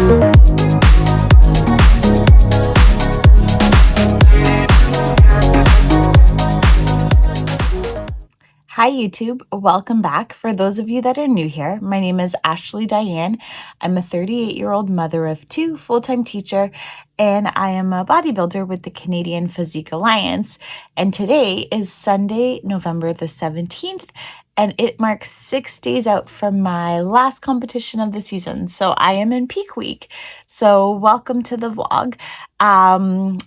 Hi YouTube, welcome back. For those of you that are new here, my name is Ashley Diane. I'm a 38-year-old mother of two, full-time teacher, and I am a bodybuilder with the Canadian Physique Alliance. And today is Sunday, November the 17th, and it marks 6 days out from my last competition of the season. So I am in peak week. So welcome to the vlog.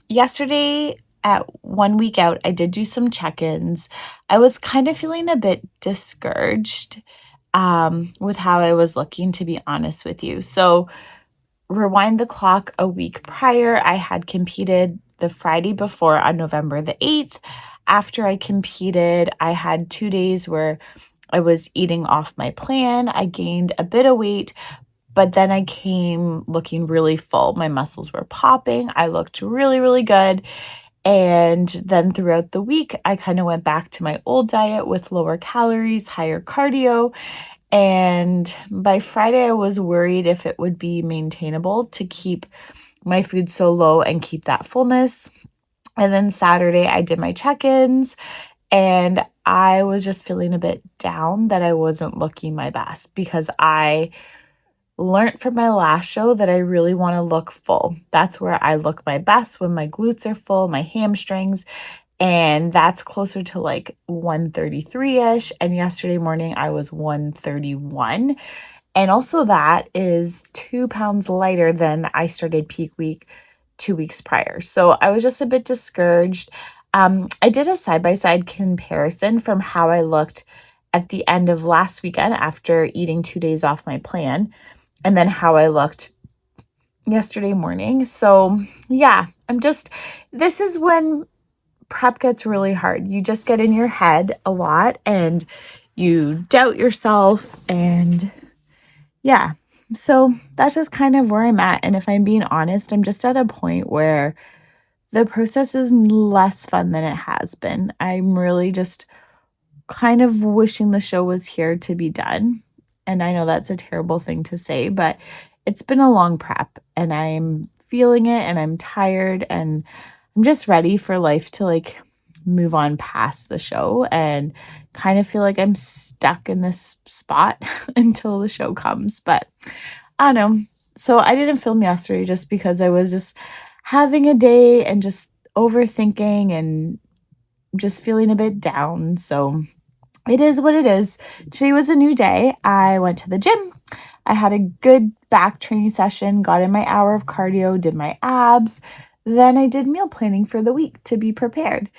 Yesterday, at 1 week out, I did do some check-ins. I was kind of feeling a bit discouraged with how I was looking, to be honest with you. So rewind the clock a week prior, I had competed the Friday before on November the 8th. After I competed, I had 2 days where I was eating off my plan. I gained a bit of weight, but then I came looking really full. My muscles were popping. I looked really, really good. And then throughout the week, I kind of went back to my old diet with lower calories, higher cardio. And by Friday, I was worried if it would be maintainable to keep my food so low and keep that fullness. And then Saturday, I did my check-ins and I was just feeling a bit down that I wasn't looking my best because I learned from my last show that I really want to look full. That's where I look my best, when my glutes are full, my hamstrings, and that's closer to like 133-ish. And yesterday morning I was 131. And also that is 2 pounds lighter than I started peak week 2 weeks prior. So I was just a bit discouraged. I did a side-by-side comparison from how I looked at the end of last weekend after eating 2 days off my plan, and then how I looked yesterday morning. So yeah, this is when prep gets really hard. You just get in your head a lot and you doubt yourself, and yeah. So that's just kind of where I'm at. And if I'm being honest, I'm just at a point where the process is less fun than it has been. I'm really just kind of wishing the show was here to be done. And I know that's a terrible thing to say, but it's been a long prep and I'm feeling it and I'm tired and I'm just ready for life to like move on past the show, and kind of feel like I'm stuck in this spot until the show comes. But I don't know. So I didn't film yesterday just because I was just having a day and just overthinking and just feeling a bit down. So it is what it is. Today was a new day. I went to the gym. I had a good back training session, got in my hour of cardio, did my abs. Then I did meal planning for the week to be prepared.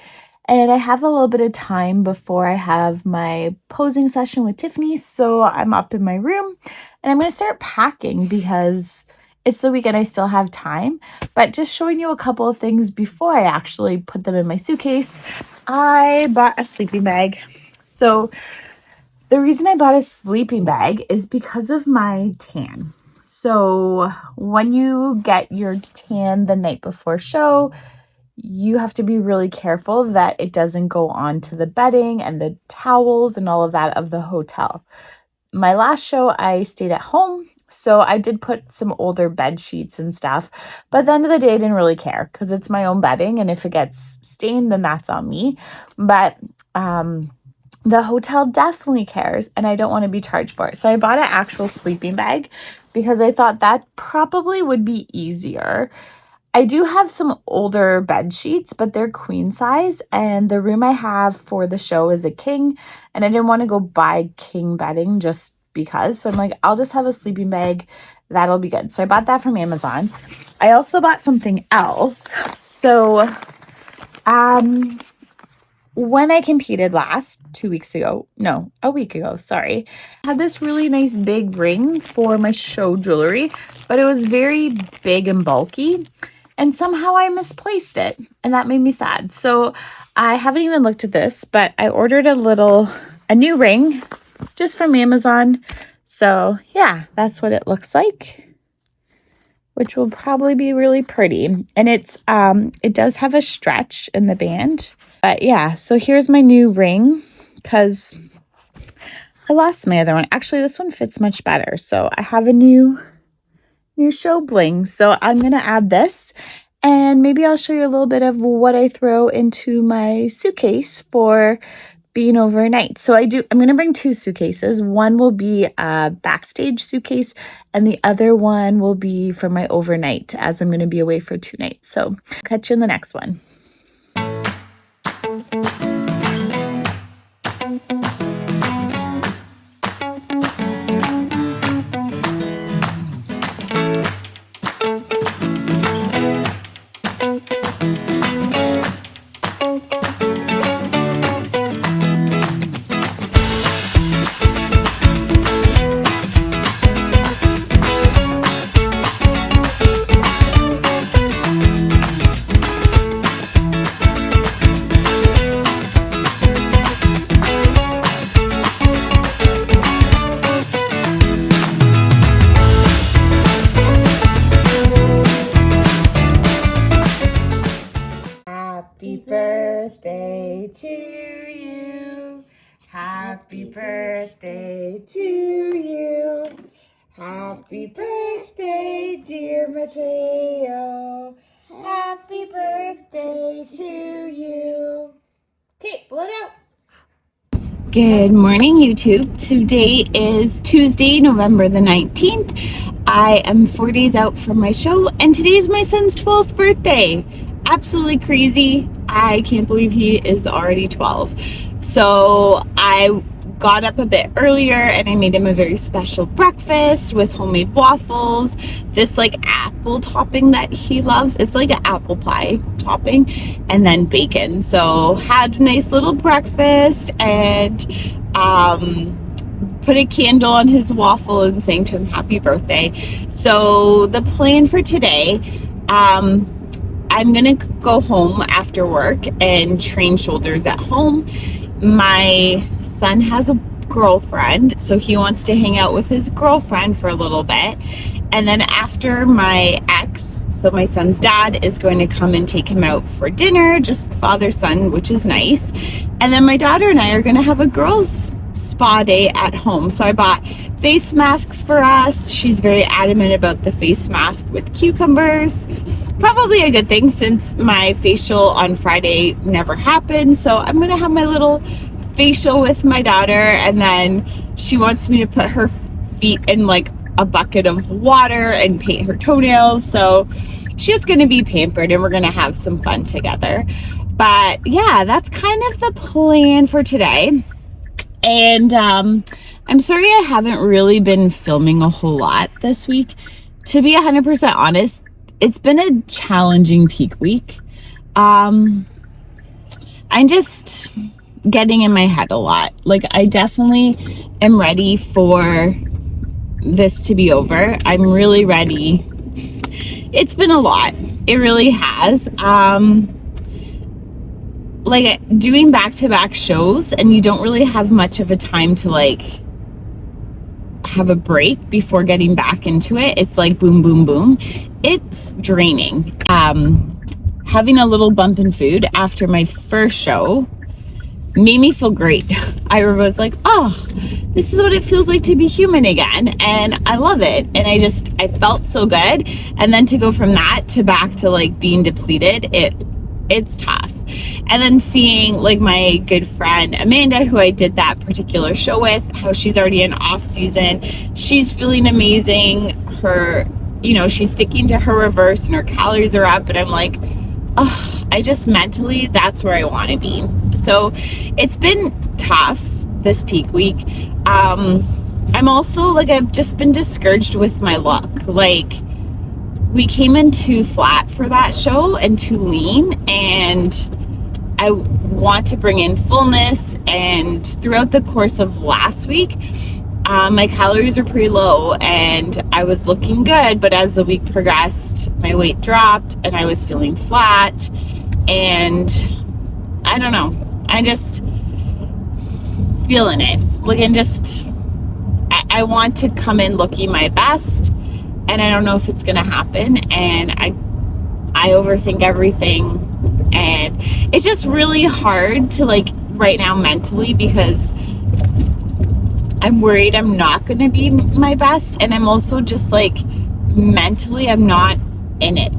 And I have a little bit of time before I have my posing session with Tiffany. So I'm up in my room and I'm going to start packing because it's the weekend. I still have time, but just showing you a couple of things before I actually put them in my suitcase. I bought a sleeping bag. So the reason I bought a sleeping bag is because of my tan. So when you get your tan the night before show, you have to be really careful that it doesn't go onto the bedding and the towels and all of that of the hotel. My last show, I stayed at home, so I did put some older bed sheets and stuff, but at the end of the day, I didn't really care because it's my own bedding, and if it gets stained, then that's on me. But the hotel definitely cares, and I don't want to be charged for it. So I bought an actual sleeping bag because I thought that probably would be easier. I do have some older bed sheets, but they're queen size, and the room I have for the show is a king, and I didn't want to go buy king bedding just because. So I'm like, I'll just have a sleeping bag. That'll be good. So I bought that from Amazon. I also bought something else. So when I competed a week ago, sorry, I had this really nice big ring for my show jewelry, but it was very big and bulky. And somehow I misplaced it, and that made me sad. So I haven't even looked at this, but I ordered a new ring just from Amazon. So yeah, that's what it looks like, which will probably be really pretty. And it does have a stretch in the band. But yeah, so here's my new ring because I lost my other one. Actually, this one fits much better. So I have a new new show bling. So I'm going to add this, and maybe I'll show you a little bit of what I throw into my suitcase for being overnight. So I'm going to bring 2 suitcases. One will be a backstage suitcase, and the other one will be for my overnight, as I'm going to be away for 2 nights. So catch you in the next one. Happy birthday to you. Happy birthday to you. Happy birthday, dear Mateo. Happy birthday to you. Okay, blow it out. Good morning, YouTube. Today is Tuesday, November the 19th. I am 4 days out from my show, and today is my son's 12th birthday. Absolutely crazy. I can't believe he is already 12. So I got up a bit earlier and I made him a very special breakfast with homemade waffles, this like apple topping that he loves. It's like an apple pie topping, and then bacon. So had a nice little breakfast and put a candle on his waffle and sang to him happy birthday. So the plan for today, I'm gonna go home after work and train shoulders at home. My son has a girlfriend, so he wants to hang out with his girlfriend for a little bit. And then after, my ex, so my son's dad, is going to come and take him out for dinner, just father-son, which is nice. And then my daughter and I are gonna have a girls' spa day at home. So I bought face masks for us. She's very adamant about the face mask with cucumbers. Probably a good thing since my facial on Friday never happened. So I'm gonna have my little facial with my daughter, and then she wants me to put her feet in like a bucket of water and paint her toenails. So she's gonna be pampered and we're gonna have some fun together. But yeah, that's kind of the plan for today. And I'm sorry I haven't really been filming a whole lot this week. To be 100% honest, it's been a challenging peak week. I'm just getting in my head a lot. Like, I definitely am ready for this to be over. I'm really ready. It's been a lot. It really has. Like, doing back-to-back shows, and you don't really have much of a time to like have a break before getting back into it. It's like boom, boom, boom. It's draining. Having a little bump in food after my first show made me feel great. I was like, oh, this is what it feels like to be human again, and I love it. And I felt so good. And then to go from that to back to like being depleted, it's tough. And then seeing like my good friend Amanda, who I did that particular show with, how she's already in off season, she's feeling amazing. Her, she's sticking to her reverse and her calories are up, and I'm like, oh, I just mentally, that's where I want to be. So it's been tough this peak week. I'm also like, I've just been discouraged with my look. Like, we came in too flat for that show and too lean, and I want to bring in fullness. And throughout the course of last week, my calories were pretty low and I was looking good, but as the week progressed, my weight dropped and I was feeling flat, and I don't know, I just feeling it. Like, I want to come in looking my best, and I don't know if it's gonna happen, and I overthink everything, and it's just really hard to like right now mentally, because I'm worried I'm not gonna be my best, and I'm also just like mentally I'm not in it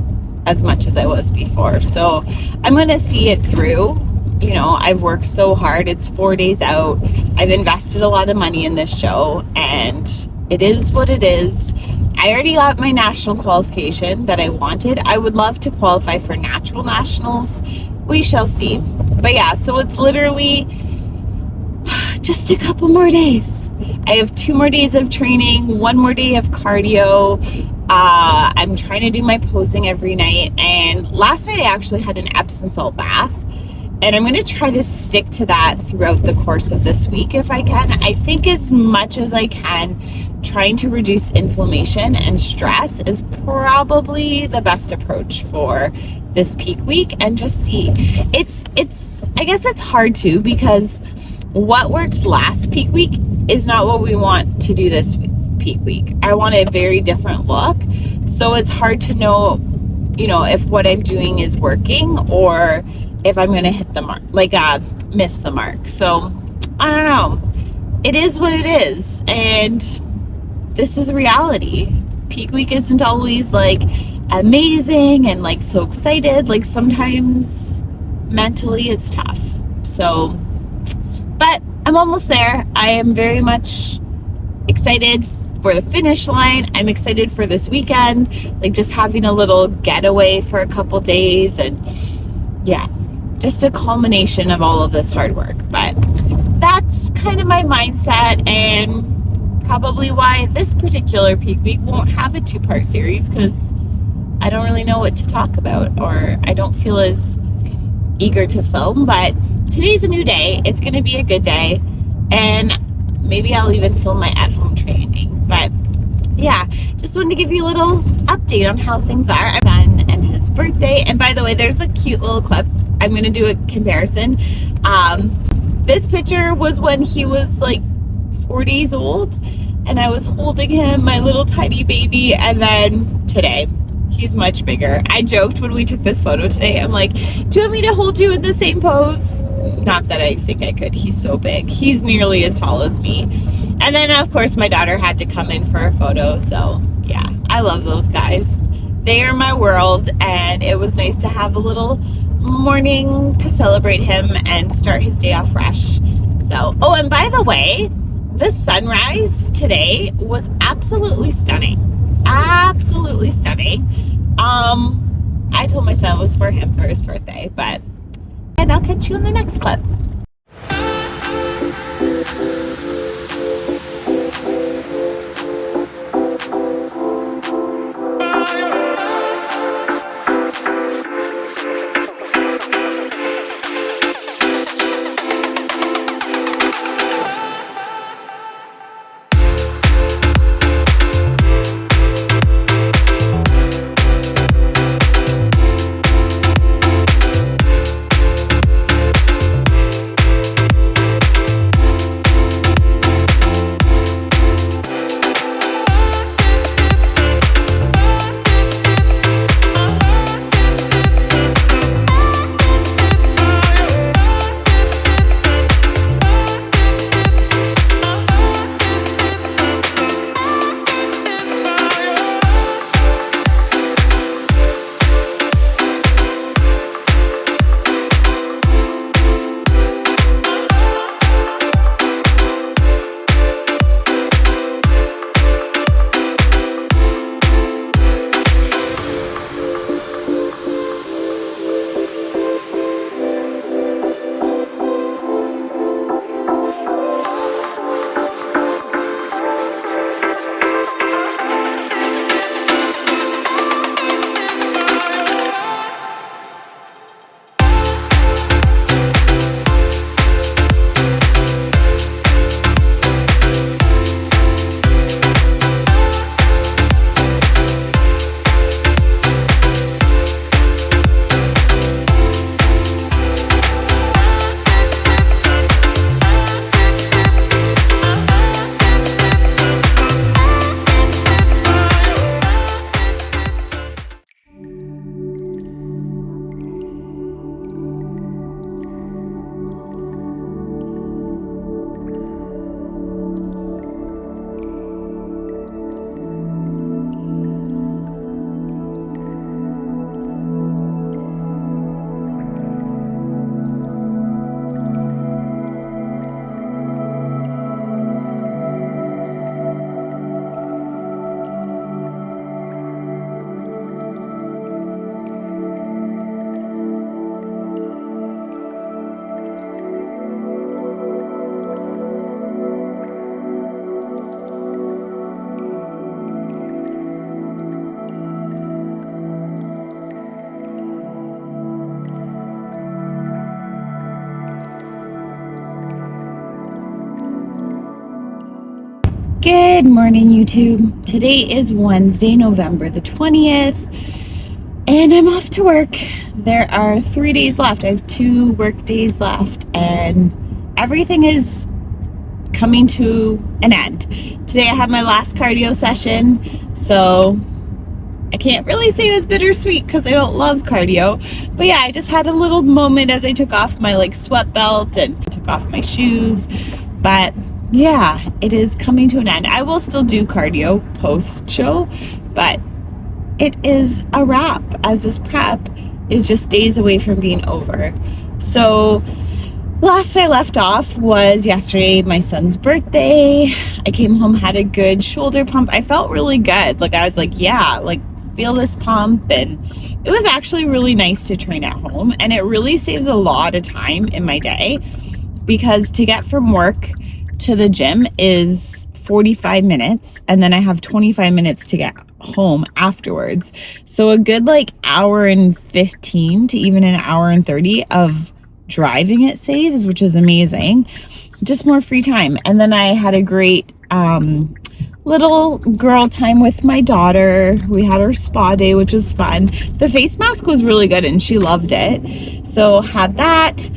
as much as I was before. So I'm going to see it through. You know, I've worked so hard. It's 4 days out. I've invested a lot of money in this show, and it is what it is. I already got my national qualification that I wanted. I would love to qualify for natural nationals. We shall see. But yeah, so it's literally just a couple more days. I have 2 more days of training, 1 more day of cardio. I'm trying to do my posing every night. And last night I actually had an Epsom salt bath. And I'm going to try to stick to that throughout the course of this week if I can. I think as much as I can, trying to reduce inflammation and stress is probably the best approach for this peak week, and just see. I guess it's hard too, because what worked last peak week is not what we want to do this peak week. I want a very different look. So it's hard to know, you know, if what I'm doing is working or if I'm going to hit the mark, miss the mark. So I don't know. It is what it is. And this is reality. Peak week isn't always like amazing and like so excited. Like sometimes mentally it's tough. So, but I'm almost there. I am very much excited for the finish line. I'm excited for this weekend, like just having a little getaway for a couple days, and yeah, just a culmination of all of this hard work. But that's kind of my mindset, and probably why this particular peak week won't have a 2-part series, because I don't really know what to talk about, or I don't feel as eager to film. But today's a new day. It's going to be a good day, and maybe I'll even film my at-home training. But yeah, just wanted to give you a little update on how things are. My son and his birthday, and by the way, there's a cute little clip. I'm going to do a comparison. This picture was when he was like 4 days old, and I was holding him, my little tiny baby. And then today, he's much bigger. I joked when we took this photo today, I'm like, do you want me to hold you in the same pose? Not that I think I could. He's so big. He's nearly as tall as me. And then, of course, my daughter had to come in for a photo. So, yeah, I love those guys. They are my world, and it was nice to have a little morning to celebrate him and start his day off fresh. So, oh, and by the way, the sunrise today was absolutely stunning. Absolutely stunning. I told my son it was for him for his birthday, and I'll catch you in the next clip. Good morning, YouTube. Today is Wednesday, November the 20th, and I'm off to work. There are 3 days left. I have 2 work days left, and everything is coming to an end. Today I have my last cardio session, so I can't really say it was bittersweet because I don't love cardio. But yeah, I just had a little moment as I took off my sweat belt and took off my shoes. But yeah, it is coming to an end. I will still do cardio post-show, but it is a wrap, as this prep is just days away from being over. So last I left off was yesterday, my son's birthday. I came home, had a good shoulder pump. I felt really good. I was yeah, feel this pump. And it was actually really nice to train at home. And it really saves a lot of time in my day, because to get from work to the gym is 45 minutes, and then I have 25 minutes to get home afterwards. So a good hour and 15 to even an hour and 30 of driving it saves, which is amazing. Just more free time. And then I had a great little girl time with my daughter. We had our spa day, which was fun. The face mask was really good and she loved it, so had that.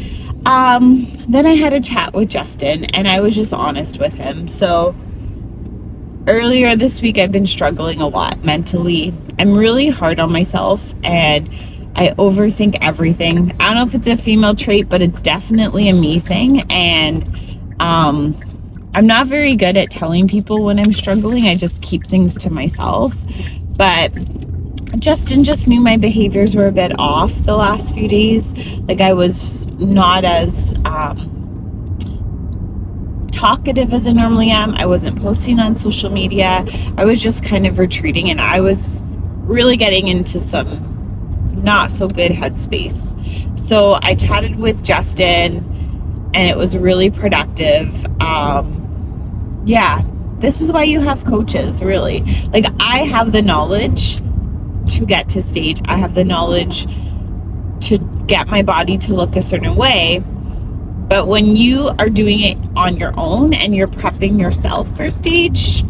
Then I had a chat with Justin, and I was just honest with him. So earlier this week, I've been struggling a lot mentally. I'm really hard on myself, and I overthink everything. I don't know if it's a female trait, but it's definitely a me thing. And I'm not very good at telling people when I'm struggling. I just keep things to myself. But Justin just knew my behaviors were a bit off the last few days. I was not as talkative as I normally am. I wasn't posting on social media. I was just kind of retreating, and I was really getting into some not so good headspace. So I chatted with Justin, and it was really productive. Yeah, this is why you have coaches, really. I have the knowledge to get to stage. I have the knowledge to get my body to look a certain way. But when you are doing it on your own and you're prepping yourself for stage,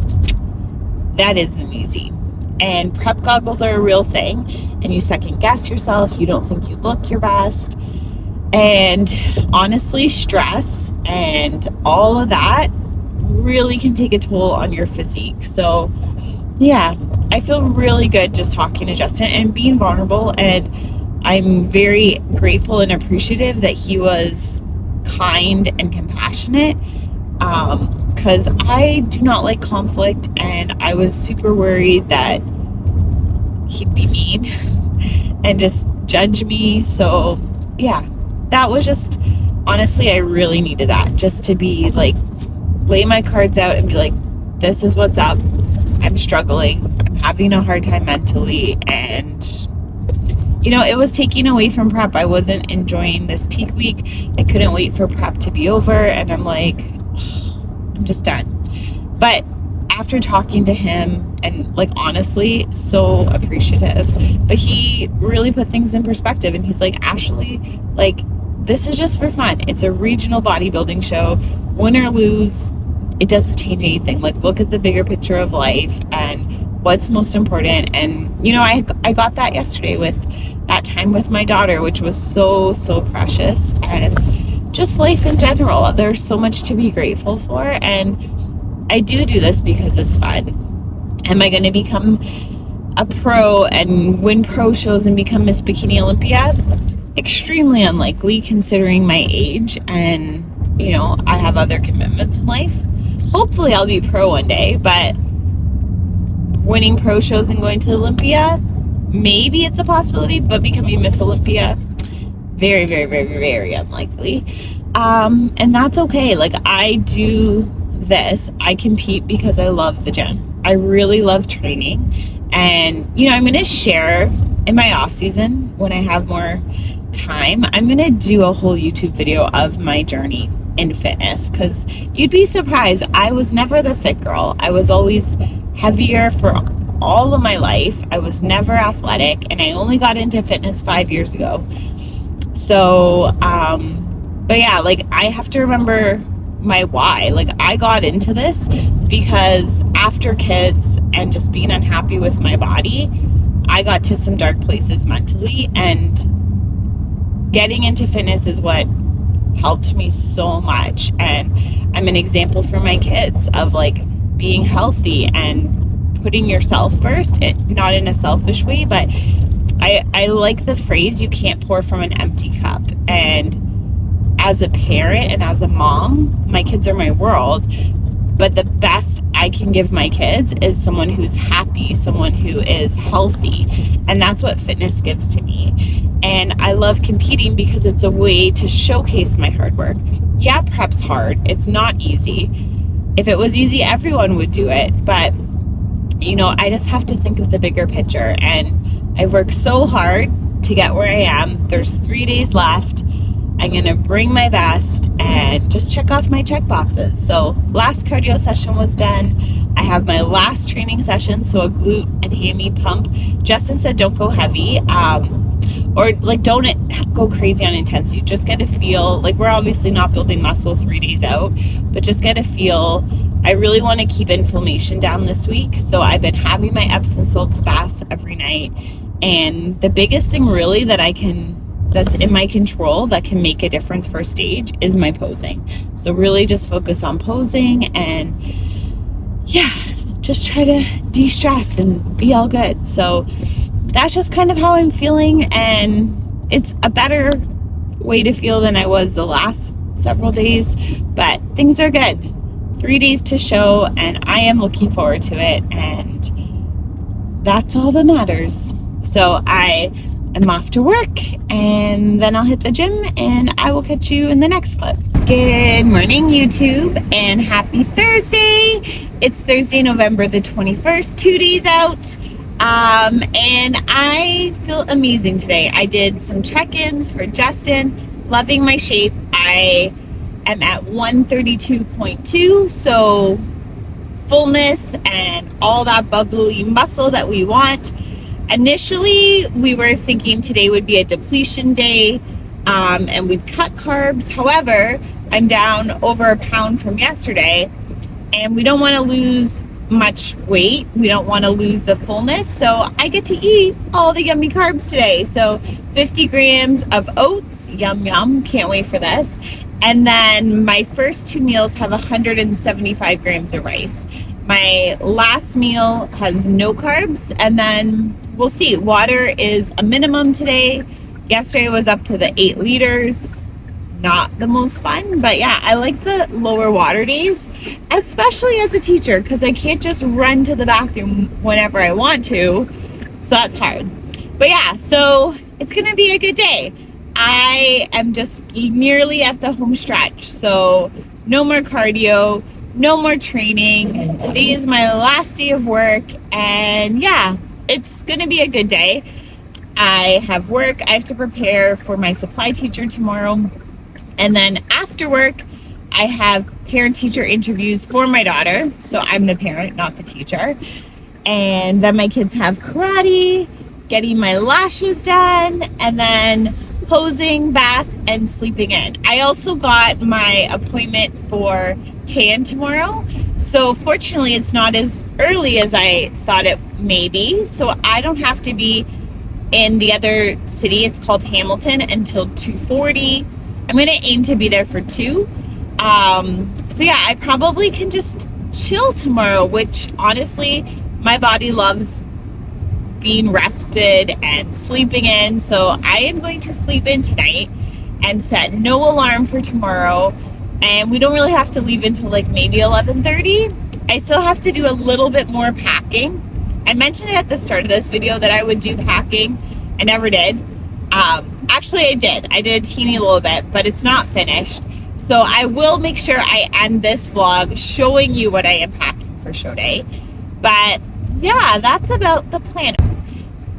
that isn't easy. And prep goggles are a real thing, and you second guess yourself. You don't think you look your best. And honestly, stress and all of that really can take a toll on your physique. So yeah, I feel really good just talking to Justin and being vulnerable, and I'm very grateful and appreciative that he was kind and compassionate, because I do not like conflict, and I was super worried that he'd be mean and just judge me. So yeah, that was just, honestly, I really needed that, just to be lay my cards out and be this is what's up. I'm struggling. I'm having a hard time mentally. And, it was taking away from prep. I wasn't enjoying this peak week. I couldn't wait for prep to be over. And I'm I'm just done. But after talking to him, and honestly, so appreciative. But he really put things in perspective. And he's Ashley, this is just for fun. It's a regional bodybuilding show. Win or lose, it doesn't change anything. Look at the bigger picture of life and what's most important. And I got that yesterday with that time with my daughter, which was so precious. And just life in general, there's so much to be grateful for. And I do this because it's fun. Am I going to become a pro and win pro shows and become Miss Bikini Olympia? Extremely unlikely, considering my age, and I have other commitments in life. Hopefully I'll be pro one day, but winning pro shows and going to Olympia, maybe it's a possibility, but becoming Miss Olympia, very, very, very, very unlikely. And that's okay. I do this. I compete because I love the gym. I really love training. And, I'm going to share in my off season, when I have more time, I'm going to do a whole YouTube video of my journey in fitness, because you'd be surprised. I was never the fit girl. I was always heavier for all of my life. I was never athletic, and I only got into fitness 5 years ago. So, but yeah, I have to remember my why. Like, I got into this because after kids and just being unhappy with my body, I got to some dark places mentally, and getting into fitness is what helped me so much. And I'm an example for my kids of like being healthy and putting yourself first, not in a selfish way, but I like the phrase, you can't pour from an empty cup. And as a parent and as a mom, my kids are my world, but the best I can give my kids is someone who's happy, someone who is healthy. And that's what fitness gives to me. And I love competing because it's a way to showcase my hard work. Yeah, prep's hard. It's not easy. If it was easy, everyone would do it. But, you know, I just have to think of the bigger picture. And I've worked so hard to get where I am. There's 3 days left. I'm going to bring my best and just check off my check boxes. So last cardio session was done. I have my last training session, so a glute and hammy pump. Justin said don't go heavy, or like don't go crazy on intensity. Just get a feel. Like, we're obviously not building muscle 3 days out, but just get a feel. I really want to keep inflammation down this week, so I've been having my Epsom salts baths every night. And the biggest thing really that's in my control that can make a difference for stage is my posing. So really just focus on posing and yeah, just try to de-stress and be all good. So that's just kind of how I'm feeling, and it's a better way to feel than I was the last several days, but things are good. 3 days to show, and I am looking forward to it, and that's all that matters. So I'm off to work, and then I'll hit the gym, and I will catch you in the next clip. Good morning, YouTube, and happy Thursday. It's Thursday, November the 21st, 2 days out, and I feel amazing today. I did some check-ins for Justin, loving my shape. I am at 132.2, so fullness and all that bubbly muscle that we want. Initially, we were thinking today would be a depletion day, and we'd cut carbs. However, I'm down over a pound from yesterday, and we don't want to lose much weight. We don't want to lose the fullness, so I get to eat all the yummy carbs today. So 50 grams of oats, yum yum, can't wait for this. And then my first 2 meals have 175 grams of rice. My last meal has no carbs, and then we'll see. Water is a minimum today. Yesterday was up to the 8 liters. Not the most fun, but yeah, I like the lower water days, especially as a teacher, because I can't just run to the bathroom whenever I want to, so that's hard. But yeah, so it's gonna be a good day. I am just nearly at the home stretch, so no more cardio, no more training. Today is my last day of work, and yeah, it's gonna be a good day. I have work. I have to prepare for my supply teacher tomorrow, and then after work I have parent-teacher interviews for my daughter, so I'm the parent, not the teacher. And then my kids have karate, getting my lashes done, and then posing, bath, and sleeping in. I also got my appointment for tan tomorrow, so fortunately it's not as early as I thought it may be, so I don't have to be in the other city. It's called Hamilton, until 2:40. I'm gonna aim to be there for 2. So yeah, I probably can just chill tomorrow, which honestly my body loves being rested and sleeping in. So I am going to sleep in tonight and set no alarm for tomorrow. And we don't really have to leave until like maybe 11:30. I still have to do a little bit more packing. I mentioned it at the start of this video that I would do packing. I never did. Actually I did a teeny little bit, but it's not finished. So I will make sure I end this vlog showing you what I am packing for show day. But yeah, that's about the plan.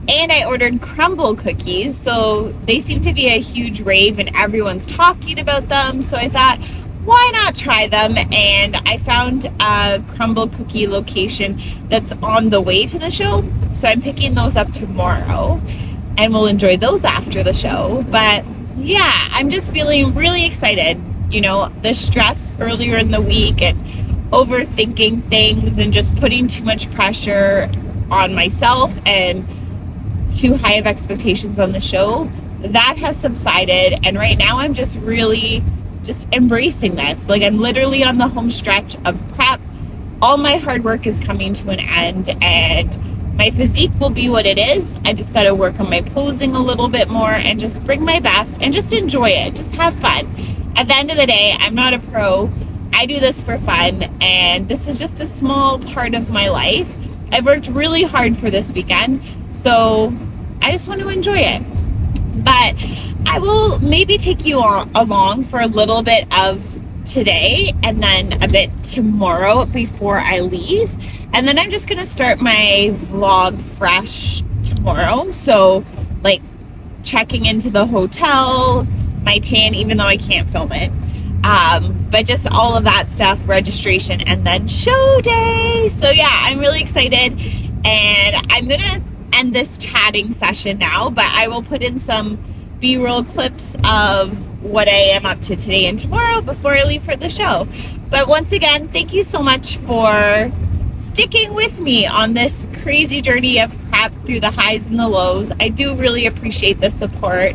And I ordered crumble cookies, so they seem to be a huge rave and everyone's talking about them. So I thought, why not try them? And I found a crumble cookie location that's on the way to the show. So I'm picking those up tomorrow, and we'll enjoy those after the show. But yeah, I'm just feeling really excited. the stress earlier in the week and overthinking things and just putting too much pressure on myself and too high of expectations on the show, that has subsided. And right now I'm just really just embracing this. Like, I'm literally on the home stretch of prep. All my hard work is coming to an end, and my physique will be what it is. I just got to work on my posing a little bit more and just bring my best and just enjoy it. Just have fun. At the end of the day, I'm not a pro. I do this for fun, and this is just a small part of my life. I've worked really hard for this weekend, so I just want to enjoy it. But I will maybe take you along for a little bit of today and then a bit tomorrow before I leave. And then I'm just going to start my vlog fresh tomorrow. So, like, checking into the hotel, my tan, even though I can't film it. But just all of that stuff, registration, and then show day. So yeah, I'm really excited, and I'm gonna end this chatting session now, but I will put in some B-roll clips of what I am up to today and tomorrow before I leave for the show. But once again, thank you so much for sticking with me on this crazy journey of prep through the highs and the lows. I do really appreciate the support.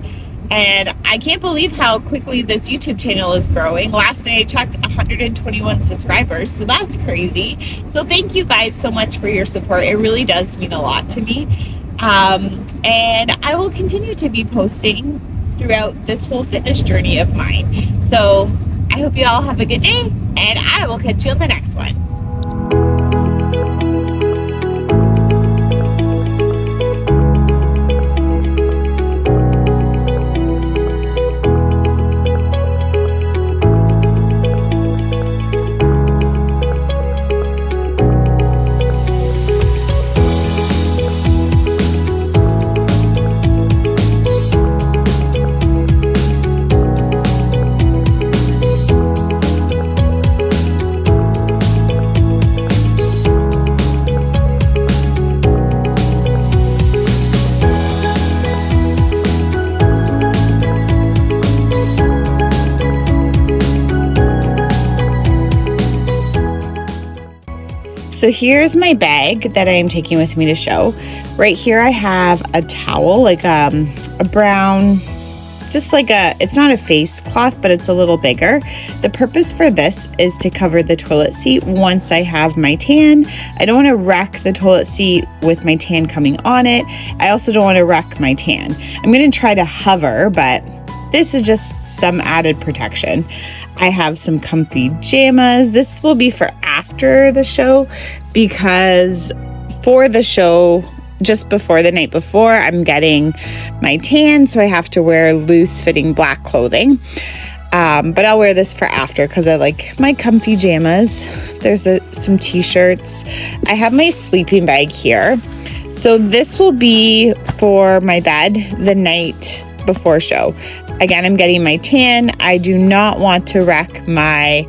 And I can't believe how quickly this YouTube channel is growing. Last night I checked 121 subscribers, so that's crazy. So thank you guys so much for your support. It really does mean a lot to me. And I will continue to be posting throughout this whole fitness journey of mine. So I hope you all have a good day, and I will catch you on the next one. So here's my bag that I am taking with me to show. Right here I have a towel, like a brown, just like it's not a face cloth, but it's a little bigger. The purpose for this is to cover the toilet seat once I have my tan. I don't want to wreck the toilet seat with my tan coming on it. I also don't want to wreck my tan. I'm going to try to hover, but this is just some added protection. I have some comfy pajamas. This will be for after the show, because for the show, just before the night before, I'm getting my tan, so I have to wear loose fitting black clothing. But I'll wear this for after because I like my comfy pajamas. There's some t-shirts. I have my sleeping bag here. So this will be for my bed the night before show. Again, I'm getting my tan. I do not want to wreck my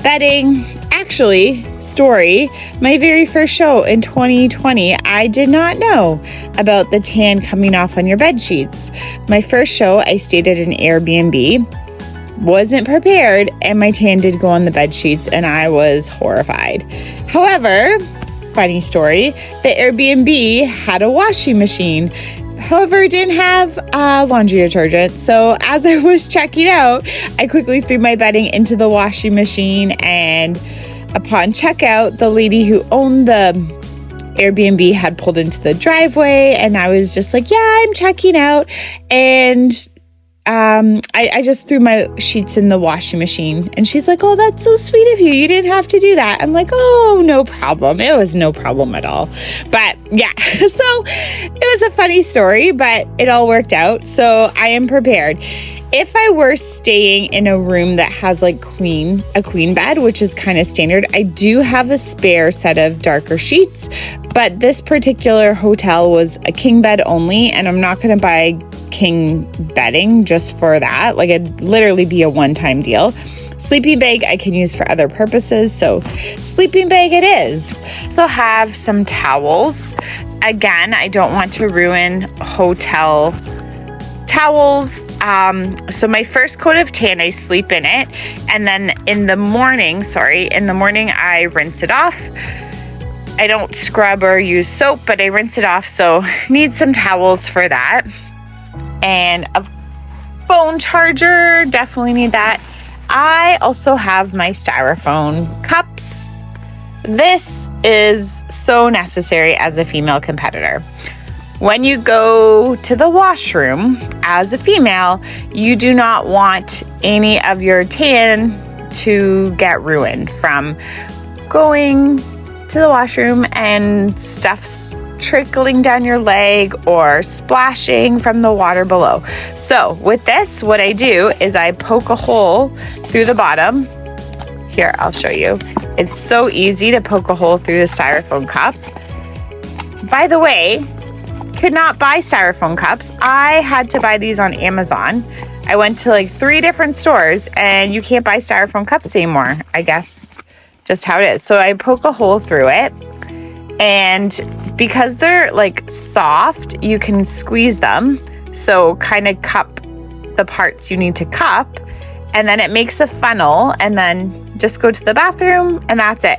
bedding. Actually, story, my very first show in 2020, I did not know about the tan coming off on your bed sheets. My first show, I stayed at an Airbnb, wasn't prepared, and my tan did go on the bed sheets, and I was horrified. However, funny story, the Airbnb had a washing machine. However, it didn't have laundry detergent. So as I was checking out, I quickly threw my bedding into the washing machine, and upon checkout, the lady who owned the Airbnb had pulled into the driveway, and I was just like, yeah, I'm checking out. And I just threw my sheets in the washing machine, and she's like, oh, that's so sweet of you. You didn't have to do that. I'm like, oh, no problem. It was no problem at all. But yeah, so it was a funny story, but it all worked out. So I am prepared. If I were staying in a room that has like a queen bed, which is kind of standard, I do have a spare set of darker sheets, but this particular hotel was a king bed only, and I'm not going to buy king bedding just for that. Like, it'd literally be a one-time deal. Sleeping bag I can use for other purposes, so sleeping bag it is. Also have some towels. Again, I don't want to ruin hotel towels. So my first coat of tan, I sleep in it. And then in the morning, I rinse it off. I don't scrub or use soap, but I rinse it off. So need some towels for that. And a phone charger, definitely need that. I also have my styrofoam cups. This is so necessary as a female competitor. When you go to the washroom as a female, you do not want any of your tan to get ruined from going to the washroom and stuff's trickling down your leg or splashing from the water below. So with this, what I do is I poke a hole through the bottom. Here, I'll show you. It's so easy to poke a hole through the styrofoam cup. By the way, could not buy styrofoam cups. I had to buy these on Amazon. I went to like 3 different stores and you can't buy styrofoam cups anymore. I guess just how it is. So I poke a hole through it. And because they're like soft, you can squeeze them. So kind of cup the parts you need to cup. And then it makes a funnel and then just go to the bathroom and that's it.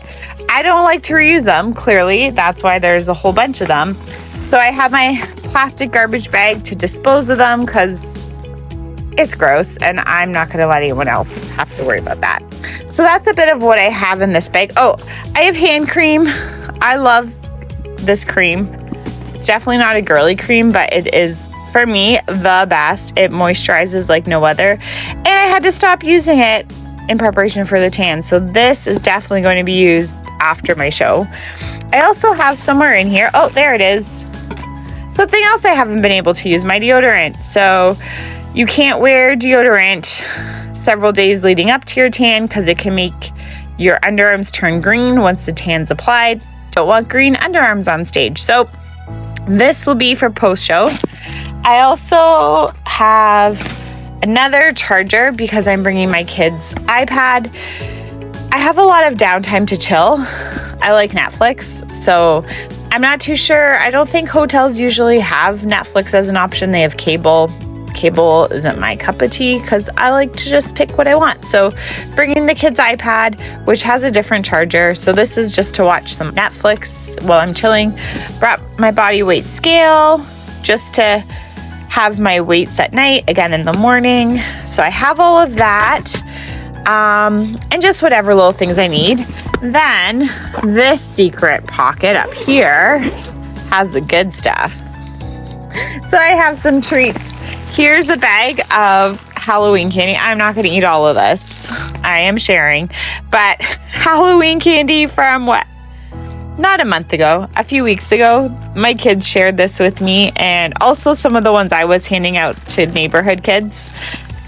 I don't like to reuse them, clearly. That's why there's a whole bunch of them. So I have my plastic garbage bag to dispose of them because it's gross and I'm not going to let anyone else have to worry about that. So that's a bit of what I have in this bag. Oh, I have hand cream. I love this cream. It's definitely not a girly cream, but it is, for me, the best. It moisturizes like no other. And I had to stop using it in preparation for the tan. So this is definitely going to be used after my show. I also have somewhere in here, oh, there it is. Something else I haven't been able to use, my deodorant. So you can't wear deodorant several days leading up to your tan because it can make your underarms turn green once the tan's applied. Don't want green underarms on stage. So this will be for post-show. I also have another charger because I'm bringing my kids' iPad. I have a lot of downtime to chill. I like Netflix, so I'm not too sure. I don't think hotels usually have Netflix as an option. They have cable. Cable isn't my cup of tea because I like to just pick what I want. So bringing the kids' iPad, which has a different charger. So this is just to watch some Netflix while I'm chilling. Brought my body weight scale just to have my weights at night, again in the morning. So I have all of that. And just whatever little things I need. Then this secret pocket up here has the good stuff. So I have some treats. Here's a bag of Halloween candy. I'm not going to eat all of this. I am sharing. But Halloween candy from what? Not a month ago, a few weeks ago. My kids shared this with me, and also some of the ones I was handing out to neighborhood kids.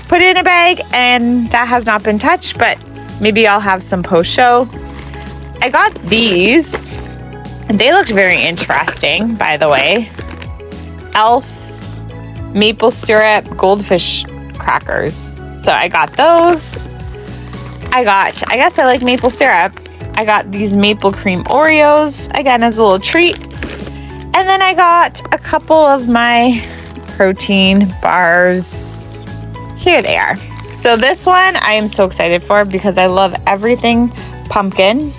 Put it in a bag, and that has not been touched, but maybe I'll have some post-show. I got these, and they looked very interesting, by the way. Elf maple syrup goldfish crackers. So I got those. I guess I like maple syrup. I got these maple cream Oreos, again, as a little treat. And then I got a couple of my protein bars. Here they are. So this one I am so excited for because I love everything pumpkin.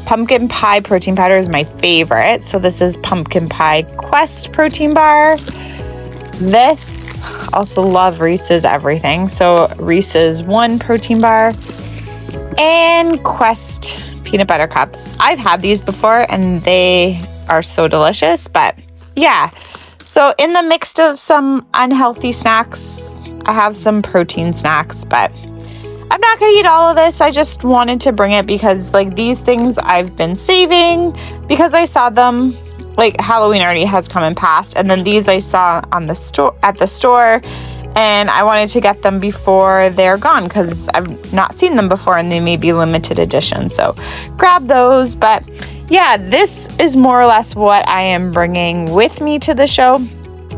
Pumpkin pie protein powder is my favorite. So this is pumpkin pie Quest protein bar. This, also love Reese's everything. So Reese's one protein bar and Quest peanut butter cups. I've had these before and they are so delicious, but yeah. So in the mix of some unhealthy snacks, I have some protein snacks, but I'm not going to eat all of this. I just wanted to bring it because like these things I've been saving because I saw them. Like Halloween already has come and passed, and then these I saw on the store at the store, and I wanted to get them before they're gone because I've not seen them before and they may be limited edition. So grab those. But yeah, this is more or less what I am bringing with me to the show.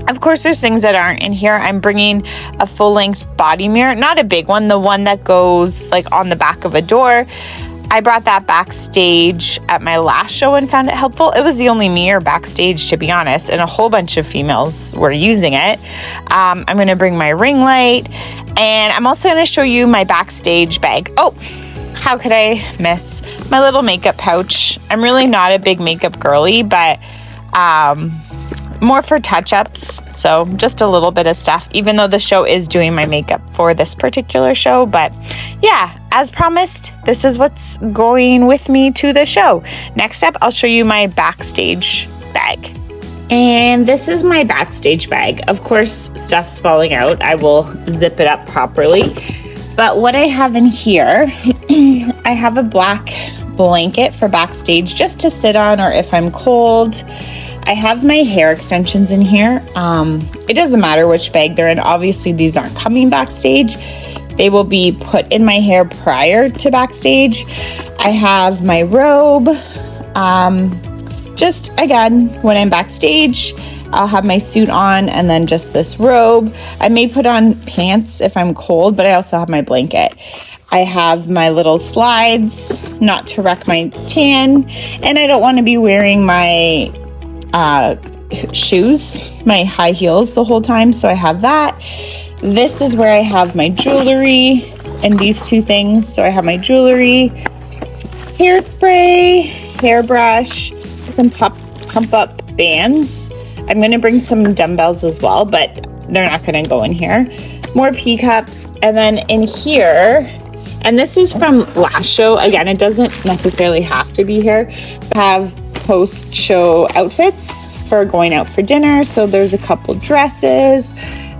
Of course, there's things that aren't in here. I'm bringing a full-length body mirror, not a big one, the one that goes like on the back of a door. I brought that backstage at my last show and found it helpful. It was the only mirror backstage, to be honest, and a whole bunch of females were using it. I'm going to bring my ring light, and I'm also going to show you my backstage bag. Oh, how could I miss my little makeup pouch? I'm really not a big makeup girly, but more for touch-ups, so just a little bit of stuff, even though the show is doing my makeup for this particular show. But yeah, as promised, this is what's going with me to the show. Next up, I'll show you my backstage bag. And this is my backstage bag. Of course, stuff's falling out. I will zip it up properly. But what I have in here, I have a black blanket for backstage just to sit on, or if I'm cold. I have my hair extensions in here. It doesn't matter which bag they're in. Obviously, these aren't coming backstage. They will be put in my hair prior to backstage. I have my robe. Just again, when I'm backstage, I'll have my suit on and then just this robe. I may put on pants if I'm cold, but I also have my blanket. I have my little slides, not to wreck my tan, and I don't want to be wearing my shoes, my high heels the whole time, so I have that. This is where I have my jewelry and these two things. So I have my jewelry, hairspray, hairbrush, some pump up bands. I'm going to bring some dumbbells as well, but they're not going to go in here. More pea cups, and then in here, and this is from last show. Again, it doesn't necessarily have to be here. I have post-show outfits for going out for dinner. So there's a couple dresses,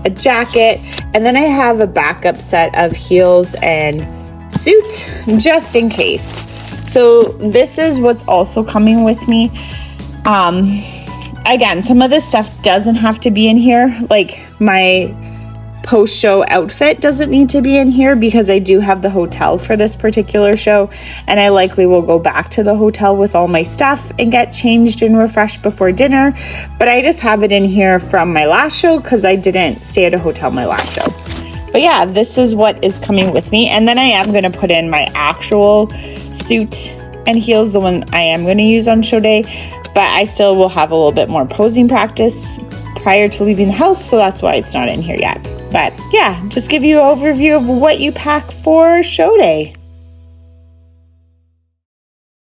a jacket, and then I have a backup set of heels and suit just in case. So this is what's also coming with me. Again, some of this stuff doesn't have to be in here. Like my post-show outfit doesn't need to be in here because I do have the hotel for this particular show, and I likely will go back to the hotel with all my stuff and get changed and refreshed before dinner. But I just have it in here from my last show because I didn't stay at a hotel my last show. But yeah, this is what is coming with me. And then I am going to put in my actual suit and heels, the one I am going to use on show day. But I still will have a little bit more posing practice prior to leaving the house, so that's why it's not in here yet. But yeah, just give you an overview of what you pack for show day.